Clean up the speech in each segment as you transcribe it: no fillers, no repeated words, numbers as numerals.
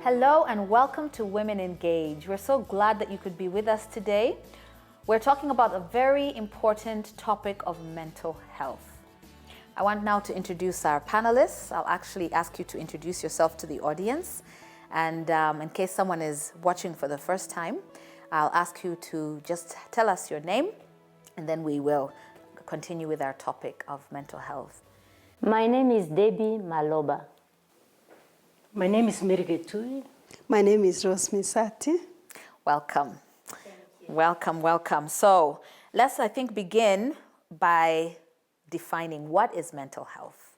Hello and welcome to Women Engage. We're so glad that you could be with us today. We're talking about a very important topic of mental health. I want now to introduce our panelists. I'll actually ask you to introduce yourself to the audience. And in case someone is watching for the first time, I'll ask you to just tell us your name, and then we will continue with our topic of mental health. My name is Debbie Maloba. My name is Mirgetui. My name is Rose Misati. Welcome. Welcome. So let's, I think, begin by defining what is mental health.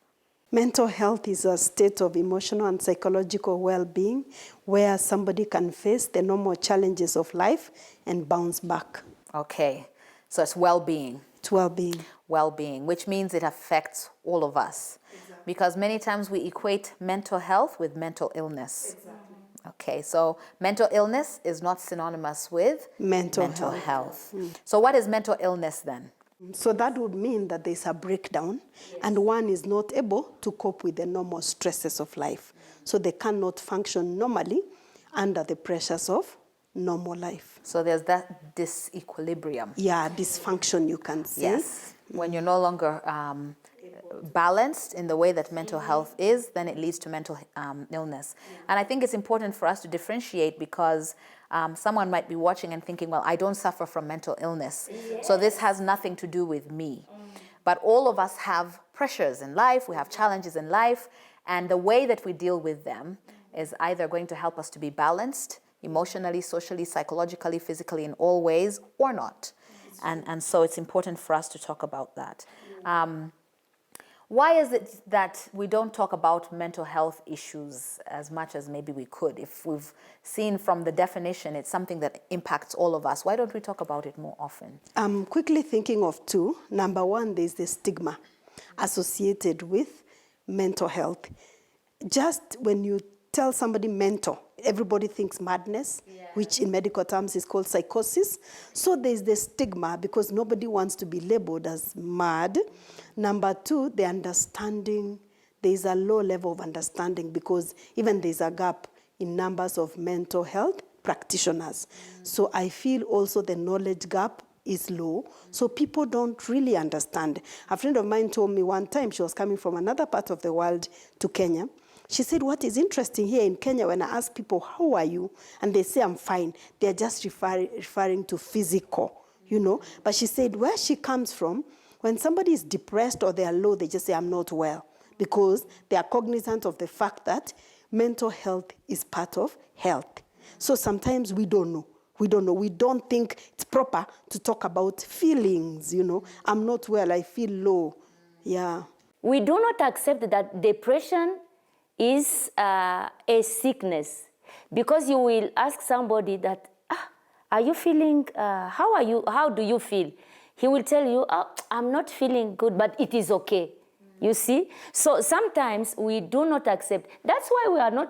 Mental health is a state of emotional and psychological well-being where somebody can face the normal challenges of life and bounce back. Okay, so it's well-being. It's well-being. Well-being, which means it affects all of us. Exactly. Because many times we equate mental health with mental illness. Exactly. Okay, so mental illness is not synonymous with mental health. So what is mental illness then? So that would mean that there's a breakdown, and one is not able to cope with the normal stresses of life. So they cannot function normally under the pressures of normal life. So there's that disequilibrium. Yeah, dysfunction, you can say. Yes. When you're no longer balanced in the way that mental health is, then it leads to mental illness. And I think it's important for us to differentiate because someone might be watching and thinking, well, I don't suffer from mental illness, so this has nothing to do with me. But all of us have pressures in life, we have challenges in life, and the way that we deal with them is either going to help us to be balanced emotionally, socially, psychologically, physically, in all ways, or not. And so it's important for us to talk about that. Why is it that we don't talk about mental health issues as much as maybe we could? If we've seen from the definition, it's something that impacts all of us. Why don't we talk about it more often? I'm quickly thinking of two. Number one, there's the stigma associated with mental health. Just when you tell somebody mental, everybody thinks madness, which in medical terms is called psychosis. So there's the stigma because nobody wants to be labeled as mad. Number two, the understanding. There's a low level of understanding because even there's a gap in numbers of mental health practitioners. So I feel also the knowledge gap is low, so people don't really understand. A friend of mine told me one time, she was coming from another part of the world to Kenya. She said, what is interesting here in Kenya, when I ask people, how are you? And they say, I'm fine. They're just referring to physical, you know. But she said, where she comes from, when somebody is depressed or they are low, they just say, I'm not well. Because they are cognizant of the fact that mental health is part of health. So sometimes we don't know. We don't think it's proper to talk about feelings, you know. I'm not well, I feel low. Yeah. We do not accept that depression is a sickness, because you will ask somebody that, are you feeling, how do you feel? He will tell you, I'm not feeling good, but it is okay. You see? So sometimes we do not accept. That's why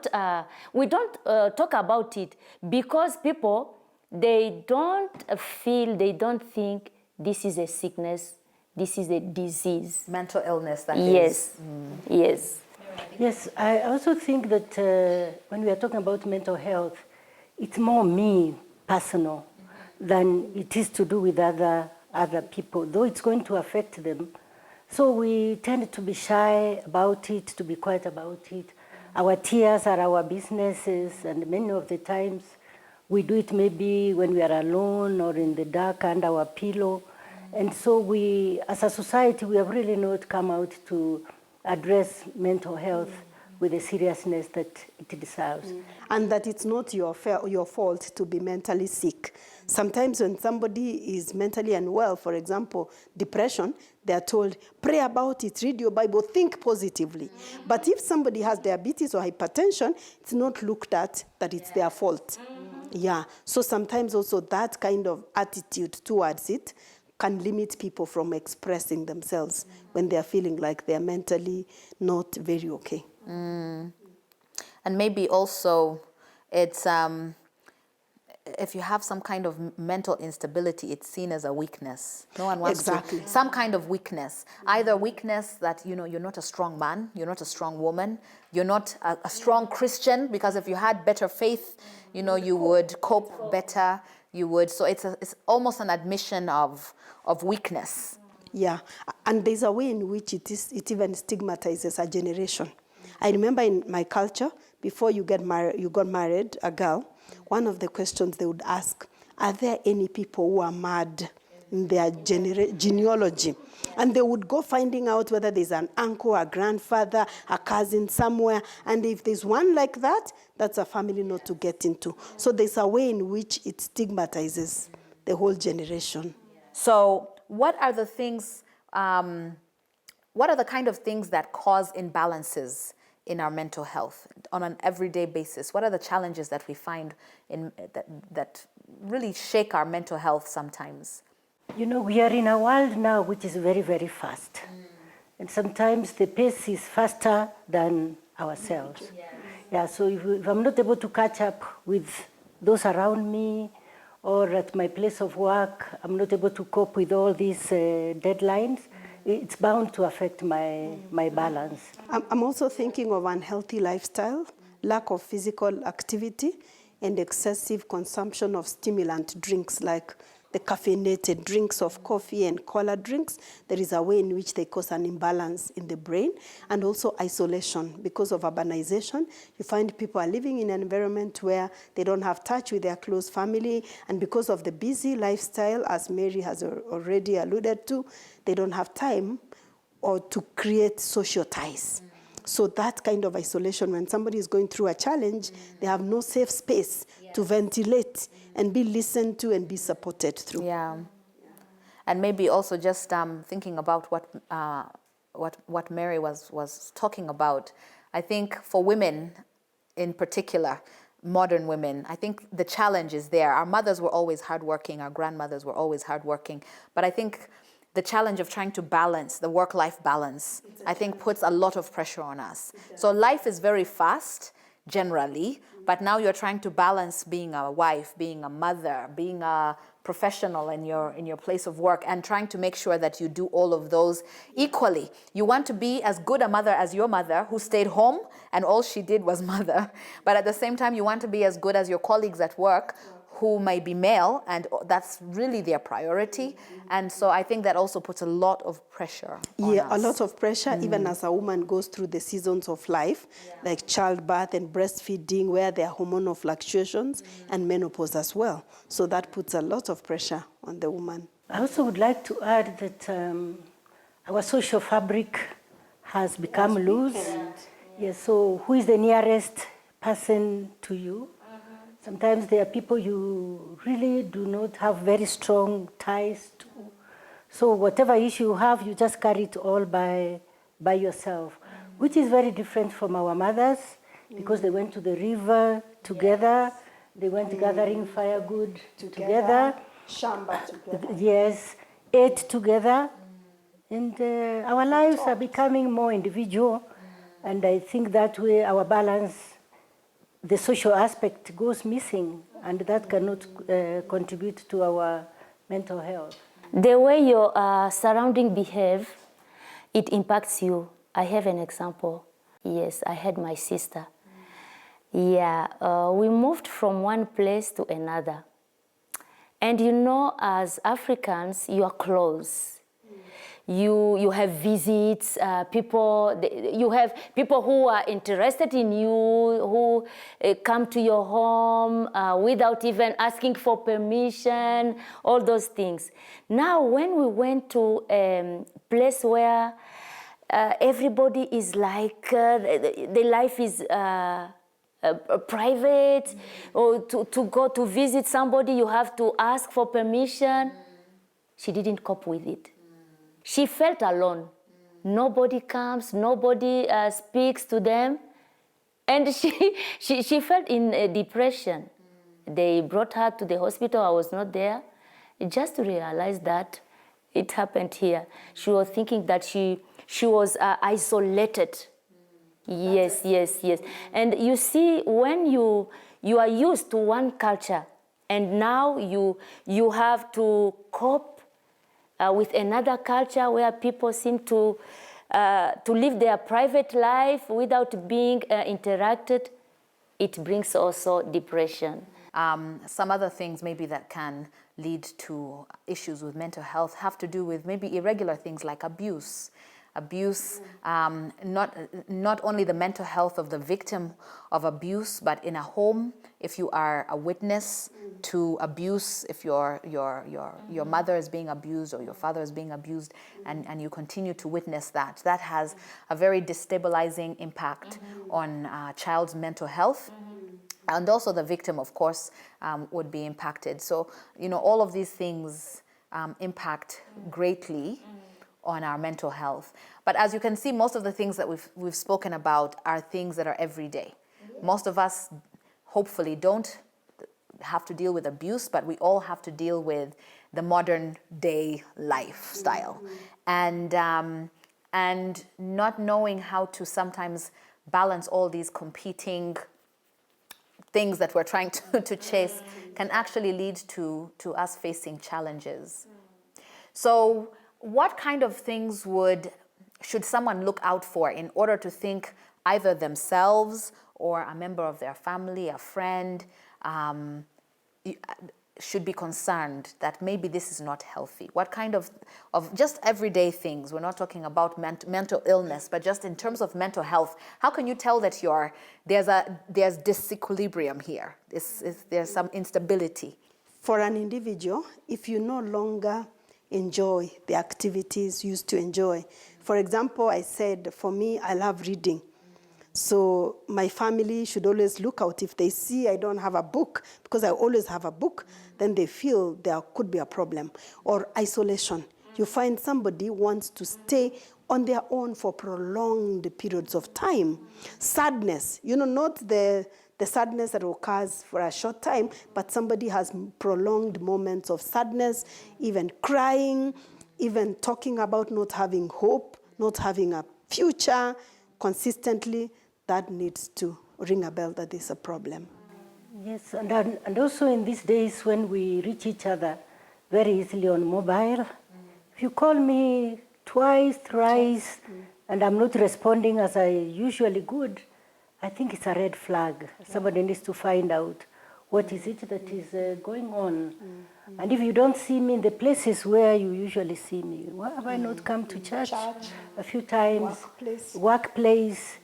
we don't talk about it, because people, they don't think this is a sickness, this is a disease. Mental illness, that is. Yes. Yes, I also think that when we are talking about mental health, it's more me, personal, than it is to do with other people, though it's going to affect them. So we tend to be shy about it, to be quiet about it. Our tears are our businesses, and many of the times we do it maybe when we are alone or in the dark under our pillow. And so we, as a society, we have really not come out to address mental health with the seriousness that it deserves. And that it's not your fault to be mentally sick. Sometimes when somebody is mentally unwell, for example, depression, they are told, pray about it, read your Bible, think positively. But if somebody has diabetes or hypertension, it's not looked at that it's their fault. Yeah, so sometimes also that kind of attitude towards it can limit people from expressing themselves when they're feeling like they're mentally not very okay. And maybe also it's if you have some kind of mental instability, it's seen as a weakness. No one wants Exactly. to. Some kind of weakness. Either weakness that, you know, you're not a strong man, you're not a strong woman, you're not a strong Christian, because if you had better faith, you know, you would cope better, you would. So it's almost an admission of weakness. Yeah, and there's a way in which it even stigmatizes a generation. I remember in my culture, before you got married, a girl, one of the questions they would ask, are there any people who are mad in their genealogy? And they would go finding out whether there's an uncle, a grandfather, a cousin somewhere. And if there's one like that, that's a family not to get into. So there's a way in which it stigmatizes the whole generation. So what are the things, what are the kind of things that cause imbalances in our mental health on an everyday basis? What are the challenges that we find in that really shake our mental health sometimes? You know, we are in a world now which is very, very fast. And sometimes the pace is faster than ourselves. Yeah, so if I'm not able to catch up with those around me, or at my place of work, I'm not able to cope with all these deadlines, it's bound to affect my balance. I'm also thinking of unhealthy lifestyle, lack of physical activity, and excessive consumption of stimulant drinks like the caffeinated drinks of coffee and cola drinks. There is a way in which they cause an imbalance in the brain, and also isolation. Because of urbanization, you find people are living in an environment where they don't have touch with their close family, and because of the busy lifestyle, as Mary has already alluded to, they don't have time or to create social ties. So that kind of isolation, when somebody is going through a challenge, they have no safe space to ventilate and be listened to and be supported through. Yeah. And maybe also just thinking about what Mary was talking about. I think for women in particular, modern women, I think the challenge is there. Our mothers were always hardworking, our grandmothers were always hardworking, but I think the challenge of trying to balance, the work-life balance, I think puts a lot of pressure on us. So life is very fast, generally, but now you're trying to balance being a wife, being a mother, being a professional in your place of work, and trying to make sure that you do all of those equally. You want to be as good a mother as your mother, who stayed home and all she did was mother, but at the same time you want to be as good as your colleagues at work, who may be male, and that's really their priority. And so I think that also puts a lot of pressure on us. A lot of pressure, even as a woman goes through the seasons of life, like childbirth and breastfeeding, where there are hormonal fluctuations, and menopause as well. So that puts a lot of pressure on the woman. I also would like to add that our social fabric has become loose. Yes, so who is the nearest person to you? Sometimes there are people you really do not have very strong ties to. So whatever issue you have, you just carry it all by yourself, which is very different from our mothers, because they went to the river together, they went gathering firewood together. Shamba together. Yes, ate together. And our lives are becoming more individual. And I think that way our balance, the social aspect goes missing, and that cannot contribute to our mental health. The way your surrounding behave, it impacts you. I have an example. Yes, I had my sister. Yeah, we moved from one place to another. And you know, as Africans, you are close. You have visits, you have people who are interested in you, who come to your home without even asking for permission, all those things. Now, when we went to a place where everybody is like, the life is private, or to go to visit somebody, you have to ask for permission. She didn't cope with it. She felt alone. Nobody comes, nobody speaks to them. And she felt in a depression. They brought her to the hospital. I was not there. Just to realize that it happened here. She was thinking that she was isolated. Yes. And you see, when you are used to one culture, And now you have to cope with another culture where people seem to live their private life without being interacted. It brings also depression. Some other things maybe that can lead to issues with mental health have to do with maybe irregular things like abuse. Not only the mental health of the victim of abuse, but in a home, if you are a witness to abuse, if your mother is being abused or your father is being abused, and you continue to witness that, that has a very destabilizing impact on a child's mental health. And also the victim, of course, would be impacted. So, all of these things impact greatly on our mental health. But as you can see, most of the things that we've spoken about are things that are everyday. Most of us, hopefully, don't have to deal with abuse, but we all have to deal with the modern day lifestyle. And not knowing how to sometimes balance all these competing things that we're trying to chase can actually lead to us facing challenges. So what kind of things should someone look out for in order to think either themselves or a member of their family, a friend, should be concerned that maybe this is not healthy? What kind of just everyday things? We're not talking about mental illness, but just in terms of mental health, how can you tell that there's disequilibrium here? There's some instability? For an individual, if you no longer enjoy the activities you used to enjoy. For example, I said, for me, I love reading. So my family should always look out. If they see I don't have a book, because I always have a book, then they feel there could be a problem. Or isolation. You find somebody wants to stay on their own for prolonged periods of time. Sadness, not the sadness that occurs for a short time, but somebody has prolonged moments of sadness, even crying, even talking about not having hope, not having a future consistently. That needs to ring a bell that there's a problem. Yes, and also in these days when we reach each other very easily on mobile, if you call me twice, thrice, and I'm not responding as I usually would, I think it's a red flag. Somebody needs to find out what is it that is going on. And if you don't see me in the places where you usually see me, why have I not come to church a few times? Workplace.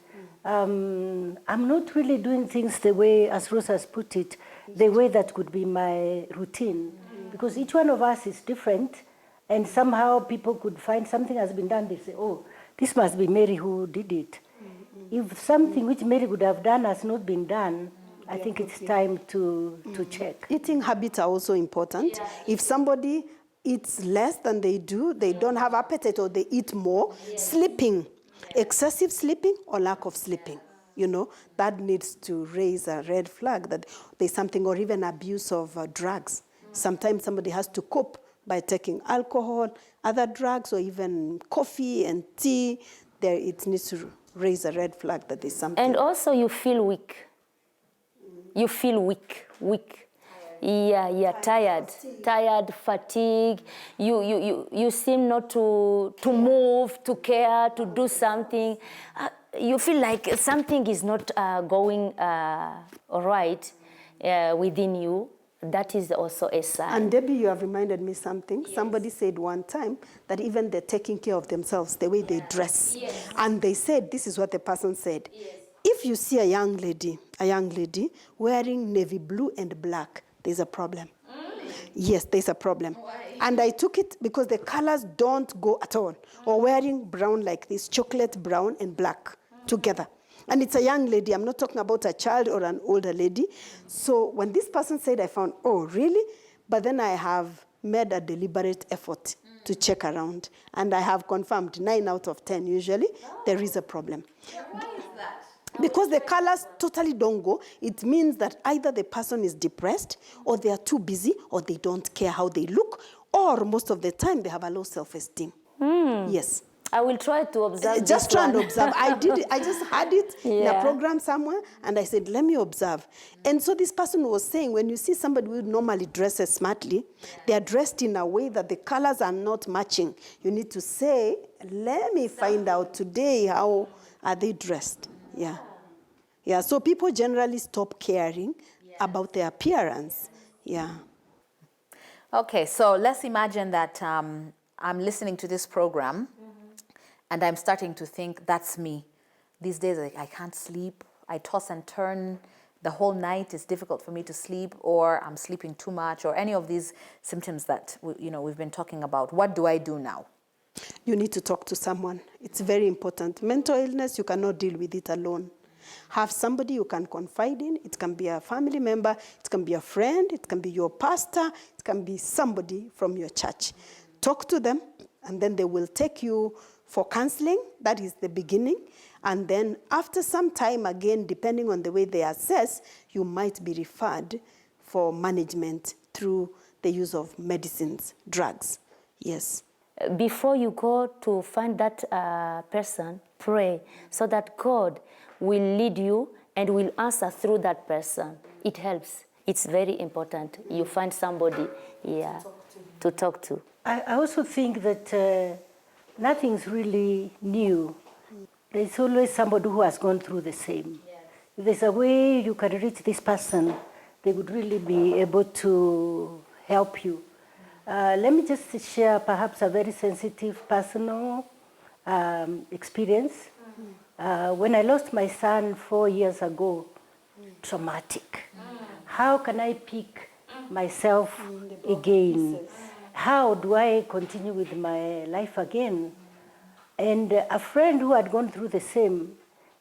I'm not really doing things the way, as Rose has put it, the way that could be my routine. Because each one of us is different, and somehow people could find something has been done, they say, oh, this must be Mary who did it. If something which Mary would have done has not been done, I think it's time to check. Eating habits are also important. If somebody eats less than they do, they don't have appetite or they eat more, sleeping, excessive sleeping or lack of sleeping, that needs to raise a red flag that there's something, or even abuse of drugs. Sometimes somebody has to cope by taking alcohol, other drugs, or even coffee and tea. It needs to raise a red flag that there's something. And also you feel weak. You feel weak. Yeah, tired, fatigue. You seem not to move, to care, to do something. You feel like something is not going right within you. That is also a sign. And Debbie, you have reminded me something. Yes. Somebody said one time that even they're taking care of themselves, the way they dress. Yes. And they said, this is what the person said. Yes. If you see a young lady wearing navy blue and black, there's a problem. Yes, there's a problem. Why? And I took it because the colors don't go at all. Or wearing brown like this, chocolate brown and black together. And it's a young lady. I'm not talking about a child or an older lady. So when this person said, I found, oh, really? But then I have made a deliberate effort to check around. And I have confirmed 9 out of 10 usually, there is a problem. Yeah, why is that? Because the colors totally don't go. It means that either the person is depressed, or they are too busy, or they don't care how they look, or most of the time they have a low self-esteem. Yes. I will try to observe Just this try and one. observe. I did it. I just had it in a Yeah. program somewhere, and I said, let me observe. And so this person was saying, when you see somebody who normally dresses smartly, they are dressed in a way that the colors are not matching. You need to say, let me find out today how are they dressed. Yeah. Yeah, so people generally stop caring about their appearance. Yeah. Okay, so let's imagine that I'm listening to this program and I'm starting to think, that's me. These days I can't sleep. I toss and turn the whole night. It's difficult for me to sleep, or I'm sleeping too much, or any of these symptoms that we've been talking about. What do I do now? You need to talk to someone. It's very important. Mental illness, you cannot deal with it alone. Have somebody you can confide in. It can be a family member, it can be a friend, it can be your pastor, it can be somebody from your church. Talk to them, and then they will take you for counseling. That is the beginning. And then after some time, again, depending on the way they assess, you might be referred for management through the use of medicines, drugs. Yes. Before you go to find that person, pray so that God will lead you and will answer through that person. It helps. It's very important. You find somebody, to talk to. I also think that nothing's really new. There's always somebody who has gone through the same. If there's a way you can reach this person, they would really be able to help you. Let me just share perhaps a very sensitive personal experience. When I lost my son 4 years ago, traumatic. How can I pick myself again? How do I continue with my life again? And a friend who had gone through the same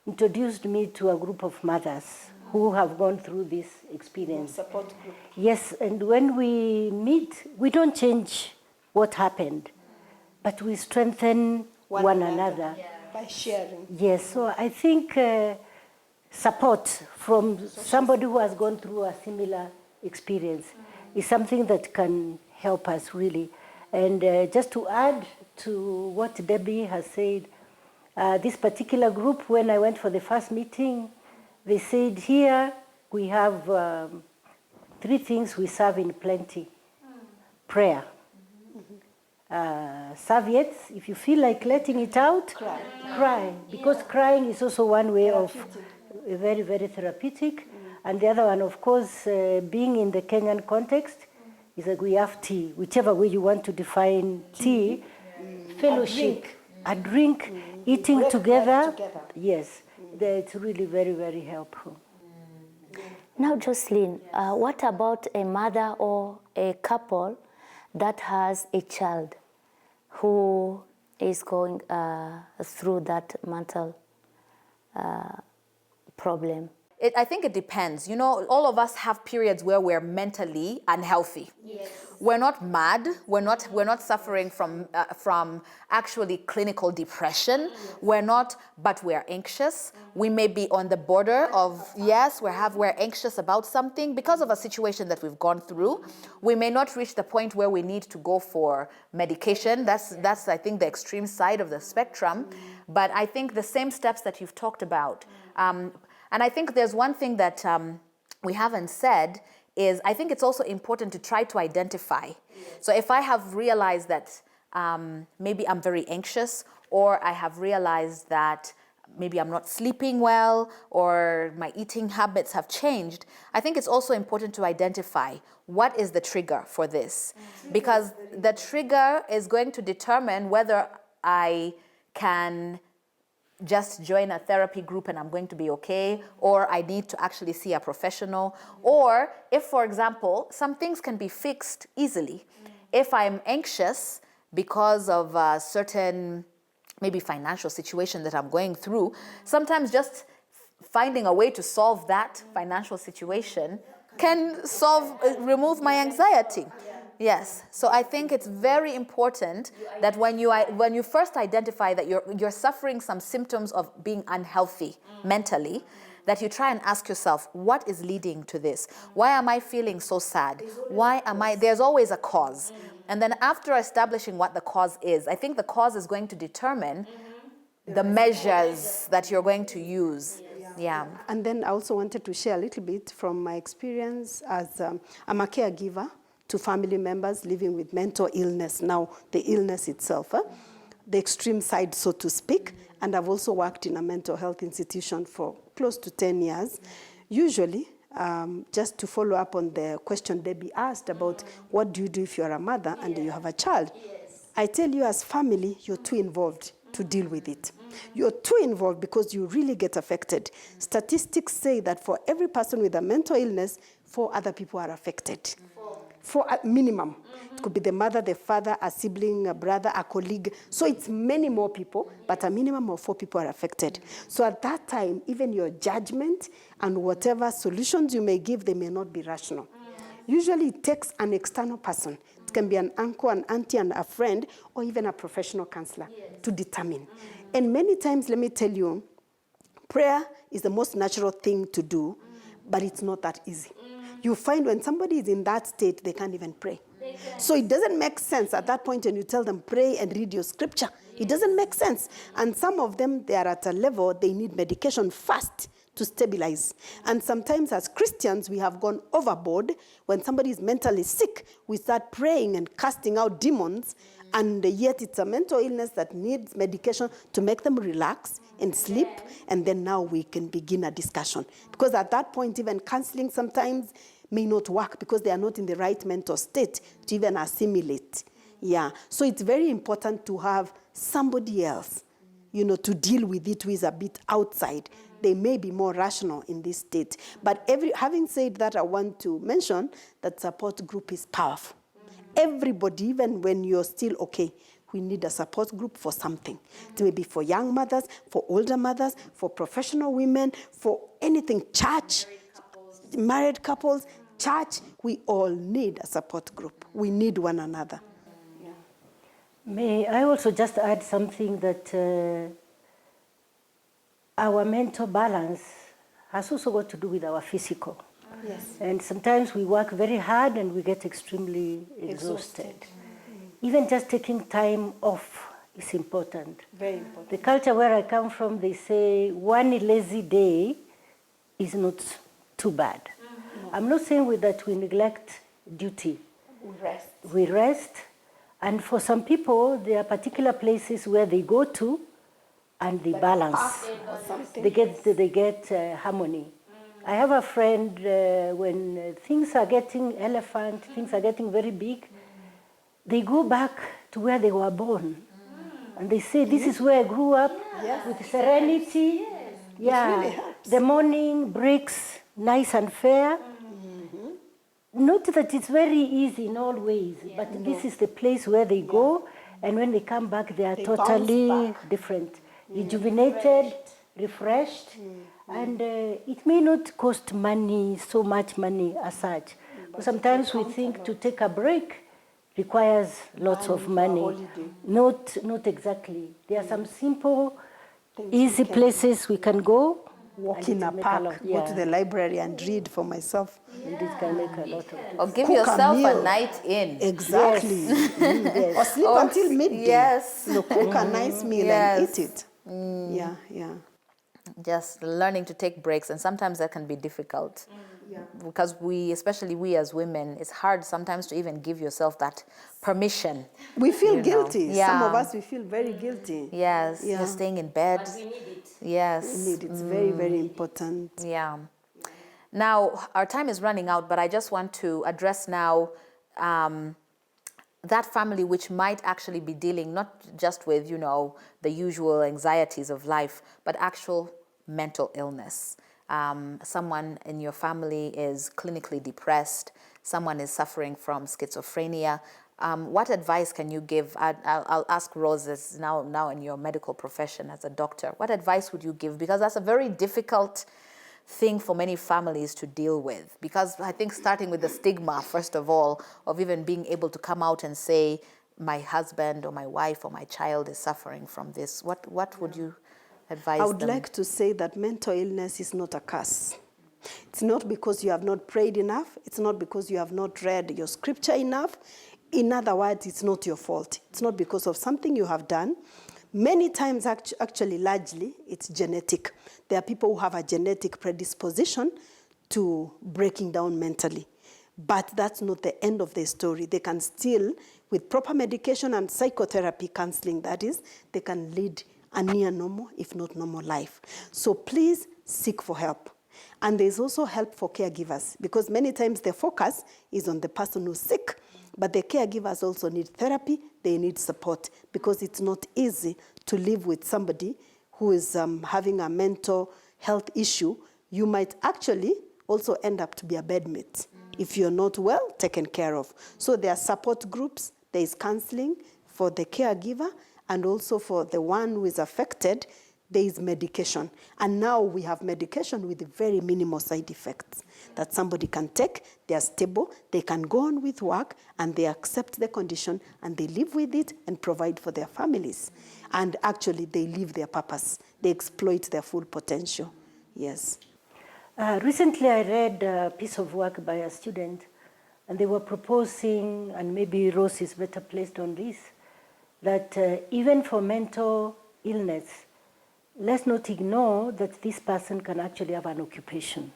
introduced me to a group of mothers who have gone through this experience. Support group. Yes, and when we meet, we don't change what happened, but we strengthen one another. By sharing. Yes, so I think support from somebody who has gone through a similar experience is something that can help us really. And just to add to what Debbie has said, this particular group, when I went for the first meeting, they said here we have 3 things we serve in plenty. Prayer. Serviettes, if you feel like letting it out, cry. Because crying is also one way of very, very therapeutic. And the other one, of course, being in the Kenyan context, is that we have tea, whichever way you want to define tea. Fellowship, a drink, eating together. Yes, it's really very, very helpful. Now, Jocelyn, what about a mother or a couple that has a child who is going through that mental problem? I think it depends. All of us have periods where we're mentally unhealthy. Yes. We're not mad. We're not suffering from actually clinical depression. We're not, but we're anxious. We may be on the border of we're anxious about something because of a situation that we've gone through. We may not reach the point where we need to go for medication. That's I think the extreme side of the spectrum. But I think the same steps that you've talked about. And I think there's one thing that we haven't said is I think it's also important to try to identify. Yes. So if I have realized that maybe I'm very anxious, or I have realized that maybe I'm not sleeping well, or my eating habits have changed, I think it's also important to identify what is the trigger for this. Because the trigger is going to determine whether I can just join a therapy group and I'm going to be okay, or I need to actually see a professional. Or if, for example, some things can be fixed easily. If I'm anxious because of a certain maybe financial situation that I'm going through, sometimes just finding a way to solve that financial situation can remove my anxiety. Yes, so I think it's very important that when you first identify that you're suffering some symptoms of being unhealthy mentally, that you try and ask yourself, what is leading to this? Why am I feeling so sad? There's always a cause. And then after establishing what the cause is, I think the cause is going to determine the measures that you're going to use. Yeah. And then I also wanted to share a little bit from my experience as I'm a caregiver to family members living with mental illness. Now, the illness itself, the extreme side, so to speak. And I've also worked in a mental health institution for close to 10 years. Usually, just to follow up on the question Debbie asked about what do you do if you're a mother and you have a child, I tell you as family, you're too involved to deal with it. You're too involved because you really get affected. Statistics say that for every person with a mental illness, 4 other people are affected. 4 at minimum. It could be the mother, the father, a sibling, a brother, a colleague. So it's many more people, but a minimum of 4 people are affected. So at that time, even your judgment and whatever solutions you may give, they may not be rational. Usually it takes an external person. It can be an uncle, an auntie, and a friend, or even a professional counselor to determine. And many times, let me tell you, prayer is the most natural thing to do, but it's not that easy. You find when somebody is in that state, they can't even pray. So it doesn't make sense at that point when you tell them, pray and read your scripture. It doesn't make sense. And some of them, they are at a level, they need medication fast to stabilize. And sometimes as Christians, we have gone overboard. When somebody is mentally sick, we start praying and casting out demons, and yet it's a mental illness that needs medication to make them relax and sleep, and then now we can begin a discussion. Because at that point, even counseling sometimes may not work because they are not in the right mental state to even assimilate. Yeah, so it's very important to have somebody else, to deal with it who is a bit outside. They may be more rational in this state. But having said that, I want to mention that support group is powerful. Everybody, even when you're still okay, we need a support group for something. It may be for young mothers, for older mothers, for professional women, for anything. Church, married couples, church, we all need a support group. We need one another. May I also just add something that our mental balance has also got to do with our physical. Yes. And sometimes we work very hard and we get extremely exhausted. Even just taking time off is important. Very important. The culture where I come from, they say one lazy day is not too bad. I'm not saying that we neglect duty. We rest. And for some people, there are particular places where they go to and they balance. They get harmony. I have a friend, when things are getting things are getting very big, they go back to where they were born. And they say, this is where I grew up with serenity. Yeah, really the morning breaks nice and fair. Not that it's very easy in all ways, but this is the place where they go, and when they come back, they are totally different. Rejuvenated, refreshed, and it may not cost money, so much money as such. But sometimes we think to take a break requires lots of money. Not exactly. There are some simple, easy places we can go. Walk in a park, go to the library and read for myself. And it can make a lot of Or give Cook yourself a meal. night in. Exactly. Yes. Or sleep until midday. Yes. Cook a nice meal and eat it. Yeah. Just learning to take breaks, and sometimes that can be difficult. Because especially we as women, it's hard sometimes to even give yourself that permission. We feel guilty. Yeah. Some of us, we feel very guilty. Yes, Yeah. you're staying in bed. But we need it. Yes. It's very, very important. Yeah. Now, our time is running out, but I just want to address now that family which might actually be dealing not just with, the usual anxieties of life, but actual mental illness. Someone in your family is clinically depressed. Someone is suffering from schizophrenia. What advice can you give? I'll ask Rose, as now in your medical profession as a doctor. What advice would you give? Because that's a very difficult thing for many families to deal with. Because I think starting with the stigma, first of all, of even being able to come out and say, my husband or my wife or my child is suffering from this. What would you advise I would them? like to say that mental illness is not a curse. It's not because you have not prayed enough. It's not because you have not read your scripture enough. In other words, it's not your fault. It's not because of something you have done. Many times, actually, largely, it's genetic. There are people who have a genetic predisposition to breaking down mentally. But that's not the end of the story. They can still, with proper medication and psychotherapy counseling, that is, they can lead a near normal, if not normal life. So please seek for help. And there's also help for caregivers, because many times the focus is on the person who's sick, but the caregivers also need therapy, they need support, because it's not easy to live with somebody who is having a mental health issue. You might actually also end up to be a bedmate if you're not well taken care of. So there are support groups, there is counseling for the caregiver, and also for the one who is affected, there is medication. And now we have medication with very minimal side effects that somebody can take. They are stable, they can go on with work, and they accept the condition, and they live with it and provide for their families. And actually, they live their purpose. They exploit their full potential. Yes. Recently, I read a piece of work by a student, and they were proposing, and maybe Rose is better placed on this, that even for mental illness, let's not ignore that this person can actually have an occupation.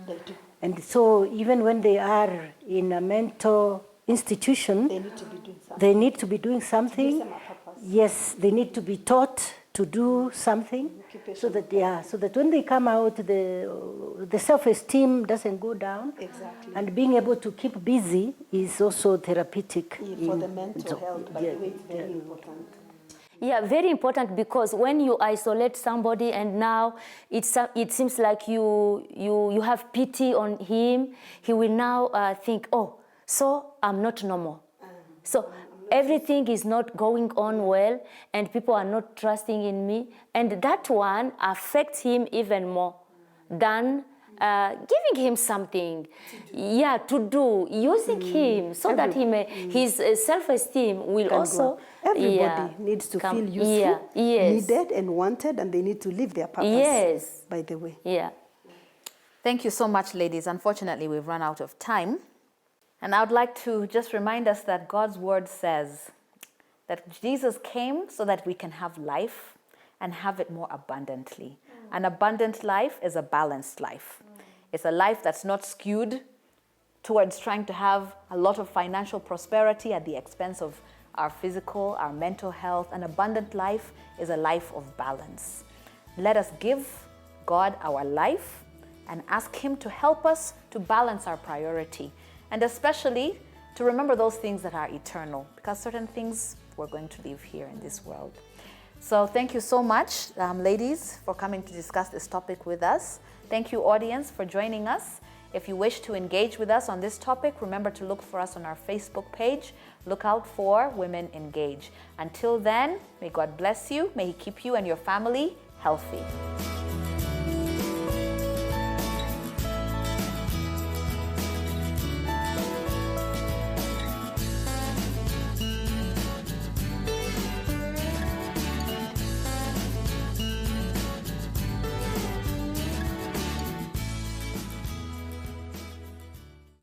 They do. And so even when they are in a mental institution, They need to be doing something. they need to be doing something. Gives them a purpose. Yes, they need to be taught to do something, so that when they come out, the self-esteem doesn't go down. Exactly. And being able to keep busy is also therapeutic. For the mental health, by the way, it's very important. Yeah, very important, because when you isolate somebody and now it seems like you have pity on him, he will now think, oh, so I'm not normal. So everything is not going on well, and people are not trusting in me. And that one affects him even more than giving him something, to do, using him so that he may, his self-esteem will also... Everybody needs to feel useful, needed and wanted, and they need to live their purpose, yes, by the way. Yeah. Thank you so much, ladies. Unfortunately, we've run out of time. And I would like to just remind us that God's word says that Jesus came so that we can have life and have it more abundantly. An abundant life is a balanced life. It's a life that's not skewed towards trying to have a lot of financial prosperity at the expense of our physical, our mental health. An abundant life is a life of balance. Let us give God our life and ask Him to help us to balance our priority, and especially to remember those things that are eternal, because certain things we're going to leave here in this world. So thank you so much, ladies, for coming to discuss this topic with us. Thank you, audience, for joining us. If you wish to engage with us on this topic, remember to look for us on our Facebook page. Look out for Women Engage. Until then, may God bless you. May He keep you and your family healthy.